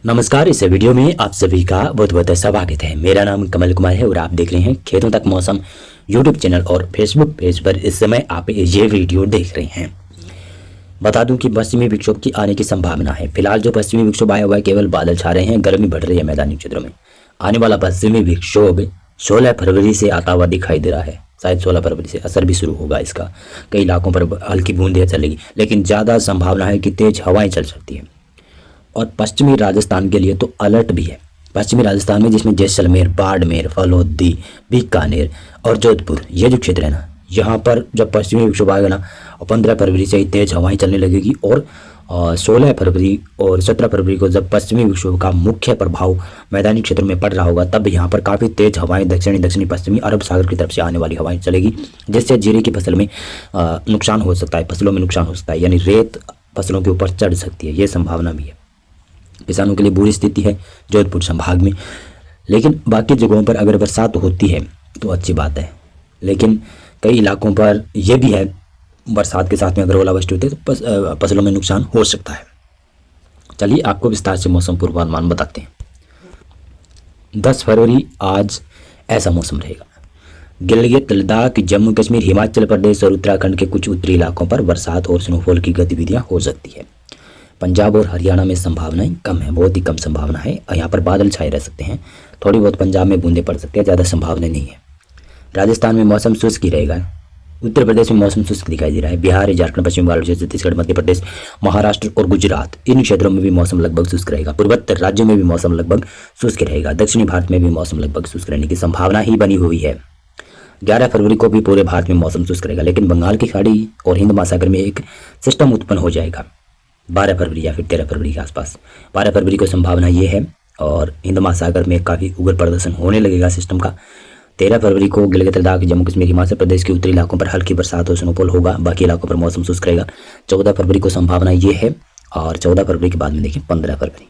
नमस्कार। इस वीडियो में आप सभी का बहुत बहुत स्वागत है। मेरा नाम कमल कुमार है और आप देख रहे हैं खेतों तक मौसम यूट्यूब चैनल और फेसबुक पेज पर इस समय आप ये वीडियो देख रहे हैं। बता दूं कि पश्चिमी विक्षोभ की आने की संभावना है। फिलहाल जो पश्चिमी विक्षोभ आया हुआ है केवल बादल छा रहे हैं, गर्मी बढ़ रही है मैदानी क्षेत्रों में। आने वाला पश्चिमी विक्षोभ 16 फरवरी से आता हुआ दिखाई दे रहा है। शायद 16 फरवरी से असर भी शुरू होगा इसका। कई इलाकों पर हल्की बूंदें चलेगी, लेकिन ज़्यादा संभावना है कि तेज हवाएं चल सकती हैं। और पश्चिमी राजस्थान के लिए तो अलर्ट भी है। पश्चिमी राजस्थान में जिसमें जैसलमेर, बाड़मेर, फलोदी, बीकानेर और जोधपुर, ये जो क्षेत्र है ना, यहाँ पर जब पश्चिमी विक्षोभ आएगा ना, 15 फरवरी से ही तेज हवाएं चलने लगेगी। और 16 फरवरी और 17 फरवरी को जब पश्चिमी विक्षोभ का मुख्य प्रभाव मैदानी क्षेत्रों में पड़ रहा होगा, तब यहाँ पर काफ़ी तेज हवाएं दक्षिणी पश्चिमी अरब सागर की तरफ से आने वाली हवाएं चलेगी, जिससे जीरे की फसल में नुकसान हो सकता है, फसलों में नुकसान हो सकता है, यानी रेत फसलों के ऊपर चढ़ सकती है। ये संभावना भी है। किसानों के लिए बुरी स्थिति है जोधपुर संभाग में। लेकिन बाकी जगहों पर अगर बरसात होती है तो अच्छी बात है, लेकिन कई इलाकों पर यह भी है बरसात के साथ में अगर ओलावृष्टि होती है तो फसलों में नुकसान हो सकता है। चलिए आपको विस्तार से मौसम पूर्वानुमान बताते हैं। 10 फरवरी आज ऐसा मौसम रहेगा। गिलगित, लद्दाख, जम्मू कश्मीर, हिमाचल प्रदेश और उत्तराखंड के कुछ उत्तरी इलाकों पर बरसात और स्नोफॉल की गतिविधियां हो सकती है। पंजाब और हरियाणा में संभावनाएं कम है, बहुत ही कम संभावना है। यहाँ पर बादल छाए रह सकते हैं, थोड़ी बहुत पंजाब में बूंदें पड़ सकती है, ज़्यादा संभावना नहीं है। राजस्थान में मौसम शुष्क ही रहेगा। उत्तर प्रदेश में मौसम शुष्क दिखाई दे रहा है। बिहार, झारखंड, पश्चिम बंगाल, छत्तीसगढ़, मध्य प्रदेश, महाराष्ट्र और गुजरात, इन क्षेत्रों में भी मौसम लगभग शुष्क रहेगा। पूर्वोत्तर राज्यों में भी मौसम लगभग शुष्क रहेगा। दक्षिणी भारत में भी मौसम लगभग शुष्क रहने की संभावना ही बनी हुई है। 11 फरवरी को भी पूरे भारत में मौसम शुष्क रहेगा, लेकिन बंगाल की खाड़ी और हिंद महासागर में एक सिस्टम उत्पन्न हो जाएगा 12 फरवरी या फिर 13 फरवरी के आसपास। 12 फरवरी को संभावना ये है और हिंद महासागर में काफ़ी उग्र प्रदर्शन होने लगेगा सिस्टम का। 13 फरवरी को गिलगित, लद्दाख, जम्मू कश्मीर, हिमाचल प्रदेश के उत्तरी इलाकों पर हल्की बरसात और स्नोफॉल होगा, बाकी इलाकों पर मौसम शुष्क रहेगा। 14 फरवरी को संभावना ये है और 14 फरवरी के बाद में देखिए 15 फरवरी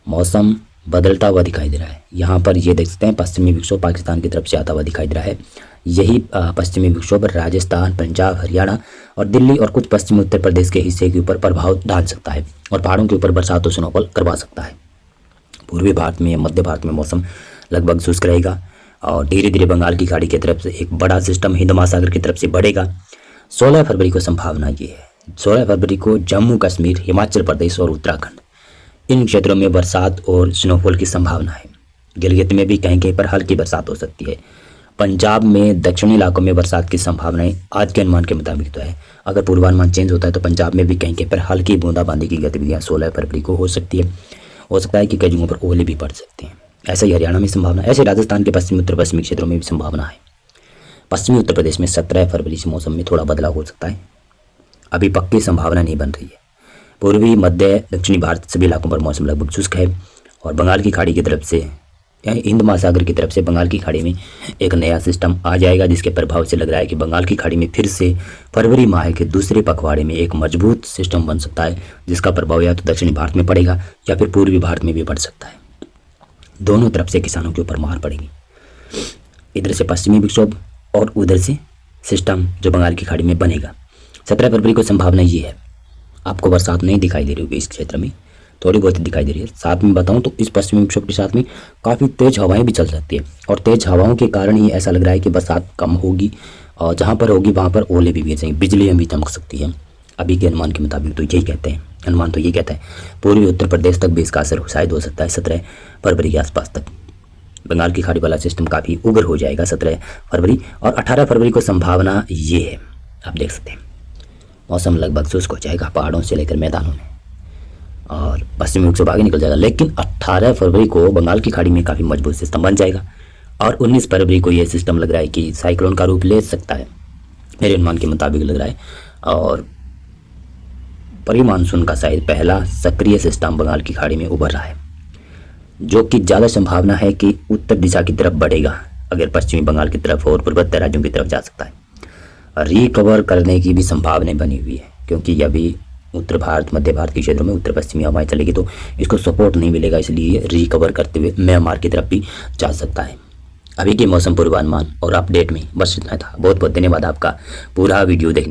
मौसम बदलता हुआ दिखाई दे रहा है। यहाँ पर ये देख सकते हैं पश्चिमी विक्षोभ पाकिस्तान की तरफ से आता हुआ दिखाई दे रहा है। यही पश्चिमी विक्षोभ राजस्थान, पंजाब, हरियाणा और दिल्ली और कुछ पश्चिमी उत्तर प्रदेश के हिस्से के ऊपर प्रभाव डाल सकता है और पहाड़ों के ऊपर बरसात और स्नोफॉल करवा सकता है। पूर्वी भारत में, मध्य भारत में मौसम लगभग शुष्क रहेगा और धीरे धीरे बंगाल की खाड़ी की तरफ से एक बड़ा सिस्टम हिंद महासागर की तरफ से बढ़ेगा। 16 फरवरी को संभावना ये है। 16 फरवरी को जम्मू कश्मीर, हिमाचल प्रदेश और उत्तराखंड, इन क्षेत्रों में बरसात और स्नोफॉल की संभावना है। गिलगित में भी कहीं कहीं पर हल्की बरसात हो सकती है। पंजाब में दक्षिणी इलाकों में बरसात की संभावनाएं आज के अनुमान के मुताबिक तो है। अगर पूर्वानुमान चेंज होता है तो पंजाब में भी कहीं कहीं पर हल्की बूंदाबांदी की गतिविधियां 16 फरवरी को हो सकती है। हो सकता है कि कई जगहों पर ओले भी पड़ सकते हैं। ऐसे ही हरियाणा में संभावना, ऐसे राजस्थान के पश्चिमी उत्तर पश्चिमी क्षेत्रों में भी संभावना है। पश्चिमी उत्तर प्रदेश में 17 फरवरी से मौसम में थोड़ा बदलाव हो सकता है। अभी पक्की संभावना नहीं बन रही है। पूर्वी, मध्य, दक्षिणी भारत सभी इलाकों पर मौसम लगभग शुष्क है और बंगाल की खाड़ी की तरफ से या हिंद महासागर की तरफ से बंगाल की खाड़ी में एक नया सिस्टम आ जाएगा, जिसके प्रभाव से लग रहा है कि बंगाल की खाड़ी में फिर से फरवरी माह के दूसरे पखवाड़े में एक मजबूत सिस्टम बन सकता है, जिसका प्रभाव या तो दक्षिणी भारत में पड़ेगा या फिर पूर्वी भारत में भी पड़ सकता है। दोनों तरफ से किसानों के ऊपर मार पड़ेगी। इधर से पश्चिमी विक्षोभ और उधर से सिस्टम जो बंगाल की खाड़ी में बनेगा। 17 फरवरी को संभावना ये है। आपको बरसात नहीं दिखाई दे रही होगी इस क्षेत्र में, थोड़ी बहुत दिखाई दे रही है। साथ में बताऊं तो इस पश्चिमी विक्षोभ के साथ में काफ़ी तेज हवाएं भी चल सकती है और तेज हवाओं के कारण ही ऐसा लग रहा है कि बरसात कम होगी और जहां पर होगी वहां पर ओले भी गिर जाएंगे, बिजली भी चमक सकती है। अभी के अनुमान के मुताबिक तो यही कहते हैं, अनुमान तो ये कहता है पूर्वी उत्तर प्रदेश तक भी इसका असर शायद हो सकता है 17 फरवरी के आसपास तक। बंगाल की खाड़ी वाला सिस्टम काफ़ी उग्र हो जाएगा 17 फरवरी और 18 फरवरी को संभावना ये है। आप देख सकते हैं मौसम लगभग शुष्क हो जाएगा पहाड़ों से लेकर मैदानों में और पश्चिमी विक्षोभ आगे निकल जाएगा। लेकिन 18 फरवरी को बंगाल की खाड़ी में काफ़ी मजबूत सिस्टम बन जाएगा और 19 फरवरी को यह सिस्टम लग रहा है कि साइक्लोन का रूप ले सकता है, मेरे अनुमान के मुताबिक लग रहा है। और प्री मानसून का शायद पहला सक्रिय सिस्टम बंगाल की खाड़ी में उभर रहा है, जो कि ज़्यादा संभावना है कि उत्तर दिशा की तरफ बढ़ेगा। अगर पश्चिमी बंगाल की तरफ और पूर्वोत्तर राज्यों की तरफ जा सकता है। रिकवर करने की भी संभावना बनी हुई है, क्योंकि अभी उत्तर भारत, मध्य भारत के क्षेत्रों में उत्तर पश्चिमी हवाएं चलेगी तो इसको सपोर्ट नहीं मिलेगा, इसलिए रिकवर करते हुए म्यांमार की तरफ भी जा सकता है। अभी के मौसम पूर्वानुमान और अपडेट में बस इतना था। बहुत बहुत धन्यवाद आपका पूरा वीडियो देखने